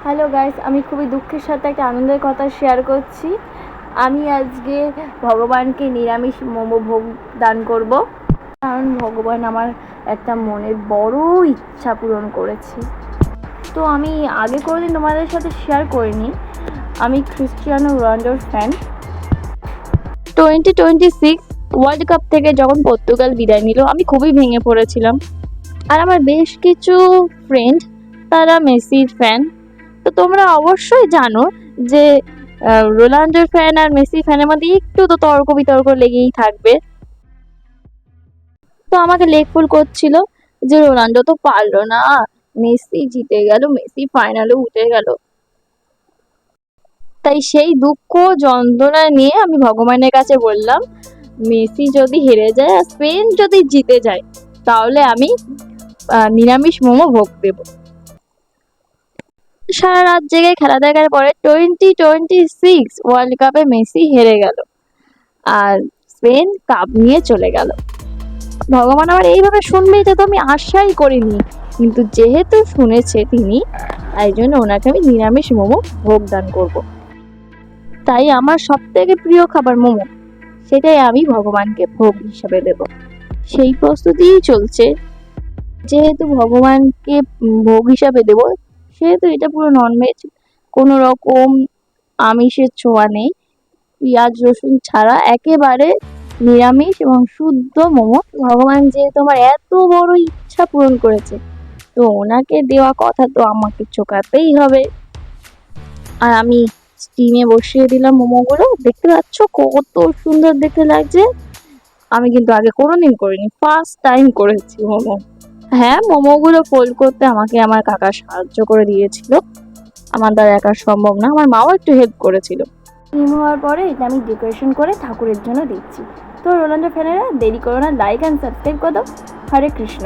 Hello guys, আমি খুবই দুঃখের সাথে একটা আনন্দের কথা শেয়ার করছি। আমি আজকে ভগবানকে নিরামিষ মোমো ভোগ দান করব, কারণ ভগবান আমার একটা মনের বড় ইচ্ছা পূরণ করেছে। তো আমি আগে কোনোদিন তোমাদের সাথে শেয়ার করিনি, আমি ক্রিস্টিয়ানো রোনাল্ডোর ফ্যান। 2026 ওয়ার্ল্ড কাপ থেকে যখন পর্তুগাল বিদায় নিল, আমি খুবই ভেঙে পড়েছিলাম। আর আমার বেশ কিছু ফ্রেন্ড, তারা মেসির ফ্যান। তো তোমরা অবশ্যই জানো যে রোনাল্ডোর ফ্যান আর মেসি ফ্যানের মধ্যে একটু তো তর্ক বিতর্ক লেগেই থাকবে। তো আমাকে লেগফুল করছিল যে রোনাল্ডো তো পারলো না, মেসি জিতে গেল, মেসি ফাইনালে উঠে গেল। তাই সেই দুঃখ যন্ত্রণা নিয়ে আমি ভগবানের কাছে বললাম, মেসি যদি হেরে যায় আর স্পেন যদি জিতে যায়, তাহলে আমি নিরামিষ মোমো ভোগ দেবো। সারা রাত জেগে খেলা দেখার পরে 2026 ওয়ার্ল্ড কাপে মেসি হেরে গেল আর স্পেন কাপ নিয়ে চলে গেল। ভগবান আমার এইভাবে শুনবে এটা তো আমি আশাই করিনি, কিন্তু যেহেতু শুনেছে তিনি, তাই জন্য ওনাকে আমি নিরামিষ মোমো ভোগ দান করব। তাই আমার সব থেকে প্রিয় খাবার মোমো, সেটাই আমি ভগবানকে ভোগ হিসাবে দেব। সেই প্রস্তুতিই চলছে। যেহেতু ভগবানকে ভোগ হিসাবে দেব, সেহেতু এটা পুরো ননভেজ, কোনো রকম আমিষের ছোঁয়া নেই, পেঁয়াজ রসুন ছাড়া একেবারে নিরামিষ এবং শুদ্ধ মোমো। ভগবান যেহেতু আমার এত বড় ইচ্ছা পূরণ করেছে, তো ওনাকে দেওয়া কথা তো আমাকে চোকাতেই হবে। আর আমি স্টিমে বসিয়ে দিলাম মোমোগুলো, দেখতে পাচ্ছ কত সুন্দর দেখতে লাগছে। আমি কিন্তু আগে কোনোদিন করিনি, ফার্স্ট টাইম করেছি মোমো। হ্যাঁ, মোমোগুলো ফোল্ড করতে আমাকে আমার কাকা সাহায্য করে দিয়েছিল, আমার দ্বারা একা সম্ভব না, আমার মাও একটু হেল্প করেছিল। স্টিম হওয়ার পরে এটা আমি ডেকোরেশন করে ঠাকুরের জন্য দিচ্ছি। তো রোনাল্ডো ফ্যানেরা দেরি করো না, লাইক অ্যান্ড সাবস্ক্রাইব করে দাও। হরে কৃষ্ণ।